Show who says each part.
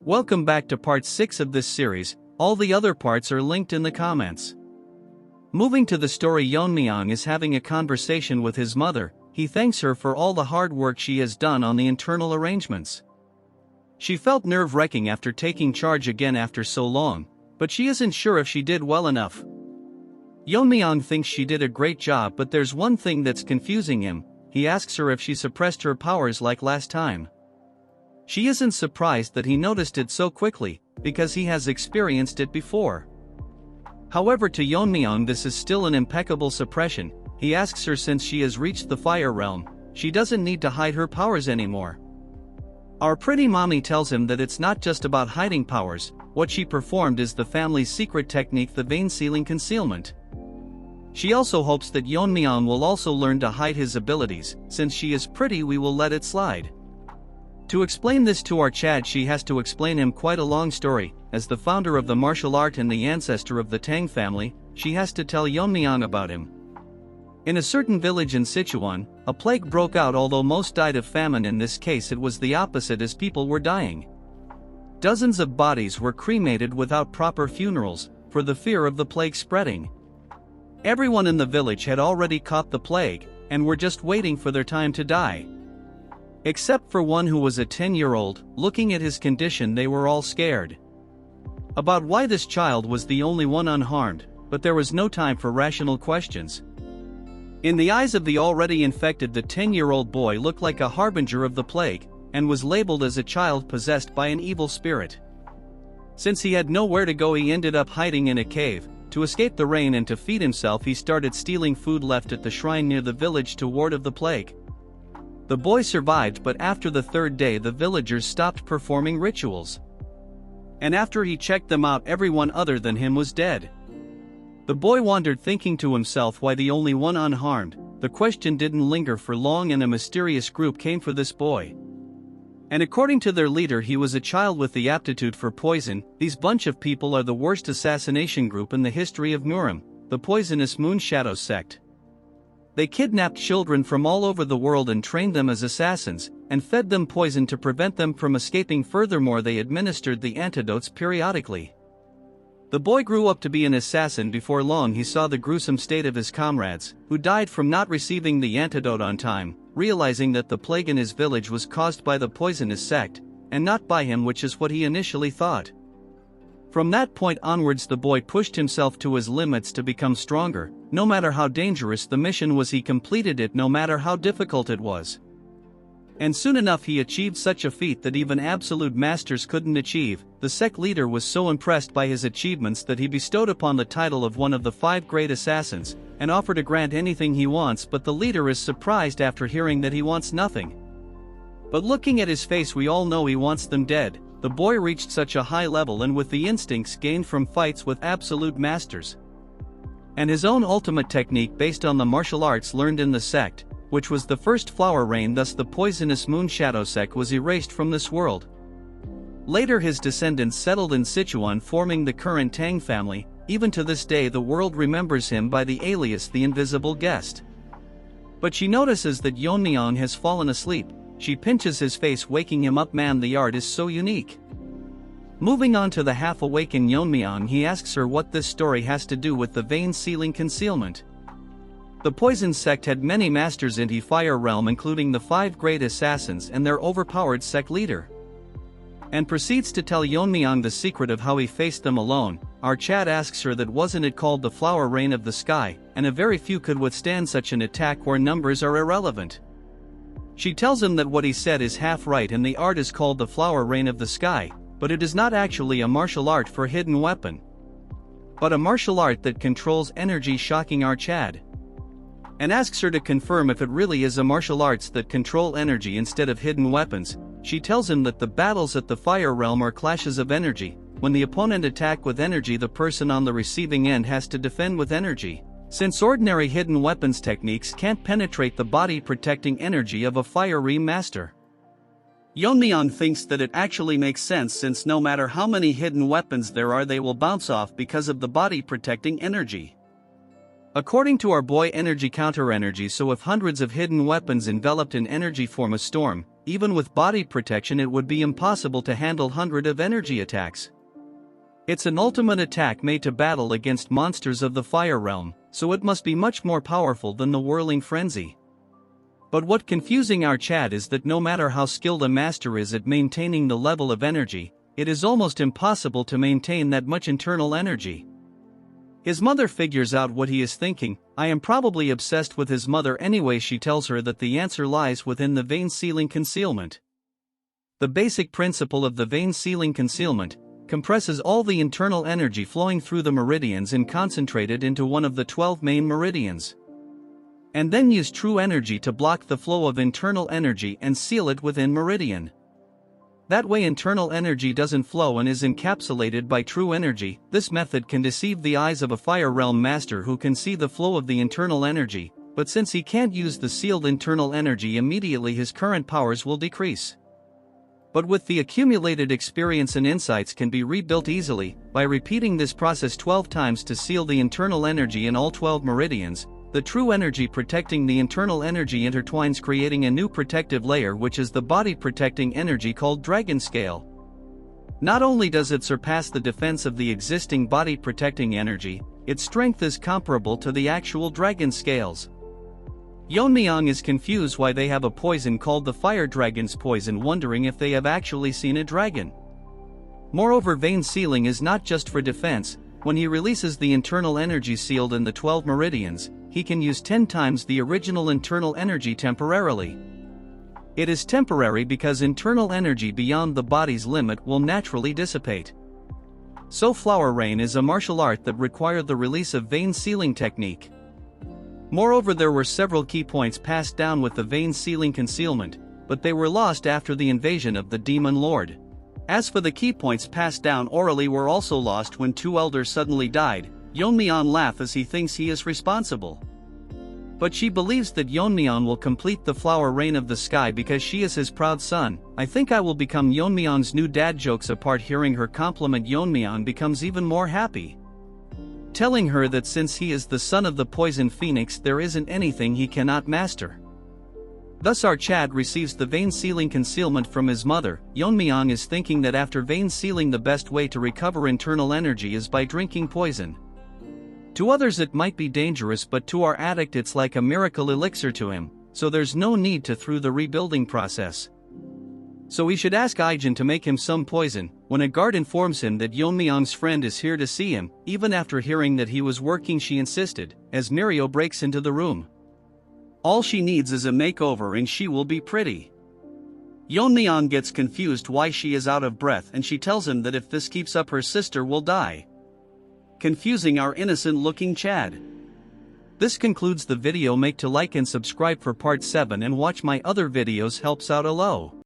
Speaker 1: Welcome back to part 6 of this series. All the other parts are linked in the comments. Moving to the story, Yeon-myeong is having a conversation with his mother. He thanks her for all the hard work she has done on the internal arrangements. She felt nerve-wracking after taking charge again after so long, but she isn't sure if she did well enough. Yeon-myeong thinks she did a great job, but there's one thing that's confusing him. He asks her if she suppressed her powers like last time. She isn't surprised that he noticed it so quickly, because he has experienced it before. However, to Yeon-myeong this is still an impeccable suppression. He asks her, since she has reached the fire realm, she doesn't need to hide her powers anymore. Our pretty mommy tells him that it's not just about hiding powers. What she performed is the family's secret technique, the vein sealing concealment. She also hopes that Yeon-myeong will also learn to hide his abilities. Since she is pretty, we will let it slide. To explain this to our Chad, she has to explain him quite a long story. As the founder of the martial art and the ancestor of the Tang family, she has to tell Yeon-myeong about him. In a certain village in Sichuan, a plague broke out, although most died of famine. In this case it was the opposite, as people were dying. Dozens of bodies were cremated without proper funerals, for the fear of the plague spreading. Everyone in the village had already caught the plague, and were just waiting for their time to die. Except for one who was a 10-year-old. Looking at his condition, they were all scared about why this child was the only one unharmed, but there was no time for rational questions. In the eyes of the already infected, the 10-year-old boy looked like a harbinger of the plague, and was labeled as a child possessed by an evil spirit. Since he had nowhere to go, he ended up hiding in a cave. To escape the rain and to feed himself, he started stealing food left at the shrine near the village to ward off the plague. The boy survived, but after the third day the villagers stopped performing rituals. And after he checked them out, everyone other than him was dead. The boy wandered, thinking to himself, why the only one unharmed? The question didn't linger for long, and a mysterious group came for this boy. And according to their leader, he was a child with the aptitude for poison. These bunch of people are the worst assassination group in the history of Murim, the poisonous Moon Shadow sect. They kidnapped children from all over the world and trained them as assassins, and fed them poison to prevent them from escaping. Furthermore, they administered the antidotes periodically. The boy grew up to be an assassin. Before long he saw the gruesome state of his comrades, who died from not receiving the antidote on time, realizing that the plague in his village was caused by the poisonous sect, and not by him, which is what he initially thought. From that point onwards the boy pushed himself to his limits to become stronger. No matter how dangerous the mission was, he completed it, no matter how difficult it was. And soon enough he achieved such a feat that even absolute masters couldn't achieve. The sect leader was so impressed by his achievements that he bestowed upon the title of one of the 5 great assassins, and offered to grant anything he wants. But the leader is surprised after hearing that he wants nothing. But looking at his face, we all know he wants them dead. The boy reached such a high level, and with the instincts gained from fights with absolute masters, and his own ultimate technique based on the martial arts learned in the sect, which was the first flower rain. Thus the poisonous Moon Shadow sect was erased from this world. Later his descendants settled in Sichuan, forming the current Tang family. Even to this day the world remembers him by the alias the Invisible Guest. But she notices that Yeon-myeong has fallen asleep. She pinches his face, waking him up. Man, the art is so unique. Moving on to the half-awakened Yeon-myeong, he asks her what this story has to do with the vein sealing concealment. The poison sect had many masters in the fire realm, including the 5 great assassins and their overpowered sect leader, and proceeds to tell Yeon-myeong the secret of how he faced them alone. Our Chad asks her that wasn't it called the flower rain of the sky, and a very few could withstand such an attack where numbers are irrelevant. She tells him that what he said is half right, and the art is called the flower rain of the sky, but it is not actually a martial art for hidden weapon, but a martial art that controls energy, shocking our Chad, and asks her to confirm if it really is a martial arts that control energy instead of hidden weapons. She tells him that the battles at the fire realm are clashes of energy. When the opponent attack with energy, the person on the receiving end has to defend with energy, since ordinary hidden weapons techniques can't penetrate the body protecting energy of a fiery master. Yeon-myeong thinks that it actually makes sense, since no matter how many hidden weapons there are, they will bounce off because of the body protecting energy. According to our boy, energy counter energy, so if hundreds of hidden weapons enveloped in energy form a storm, even with body protection it would be impossible to handle hundred of energy attacks. It's an ultimate attack made to battle against monsters of the fire realm, so it must be much more powerful than the whirling frenzy. But what confusing our Chad is that no matter how skilled a master is at maintaining the level of energy, it is almost impossible to maintain that much internal energy. His mother figures out what he is thinking. I am probably obsessed with his mother anyway. She tells her that the answer lies within the vein sealing concealment. The basic principle of the vein sealing concealment compresses all the internal energy flowing through the meridians and concentrated into one of the 12 main meridians. And then use true energy to block the flow of internal energy and seal it within meridian. That way internal energy doesn't flow and is encapsulated by true energy. This method can deceive the eyes of a fire realm master who can see the flow of the internal energy, but since he can't use the sealed internal energy immediately, his current powers will decrease. But with the accumulated experience and insights can be rebuilt easily, by repeating this process 12 times to seal the internal energy in all 12 meridians. The true energy protecting the internal energy intertwines, creating a new protective layer, which is the body protecting energy called Dragon Scale. Not only does it surpass the defense of the existing body protecting energy, its strength is comparable to the actual Dragon Scales. Yeon-myeong is confused why they have a poison called the Fire Dragon's Poison, wondering if they have actually seen a dragon. Moreover, vein sealing is not just for defense. When he releases the internal energy sealed in the 12 meridians, he can use 10 times the original internal energy temporarily. It is temporary because internal energy beyond the body's limit will naturally dissipate. So Flower Rain is a martial art that required the release of vein sealing technique. Moreover, there were several key points passed down with the vein sealing concealment, but they were lost after the invasion of the Demon Lord. As for the key points passed down orally, were also lost when two elders suddenly died. Yeon-myeong laughs as he thinks he is responsible. But she believes that Yeon-myeong will complete the flower rain of the sky because she is his proud son. I think I will become Yeon-myeong's new dad. Jokes apart, hearing her compliment, Yeon-myeong becomes even more happy, telling her that since he is the son of the poison phoenix, there isn't anything he cannot master. Thus our Chad receives the vein sealing concealment from his mother. Yeon-myeong is thinking that after vein sealing, the best way to recover internal energy is by drinking poison. To others it might be dangerous, but to our addict it's like a miracle elixir to him, so there's no need to through the rebuilding process. So he should ask Aijin to make him some poison. When a guard informs him that Yeon-myeong's friend is here to see him, even after hearing that he was working, she insisted, as Mirio breaks into the room. All she needs is a makeover and she will be pretty. Yeon-myeong gets confused why she is out of breath, and she tells him that if this keeps up her sister will die, confusing our innocent-looking Chad. This concludes the video. Make to like and subscribe for part 7 and watch my other videos helps out a low.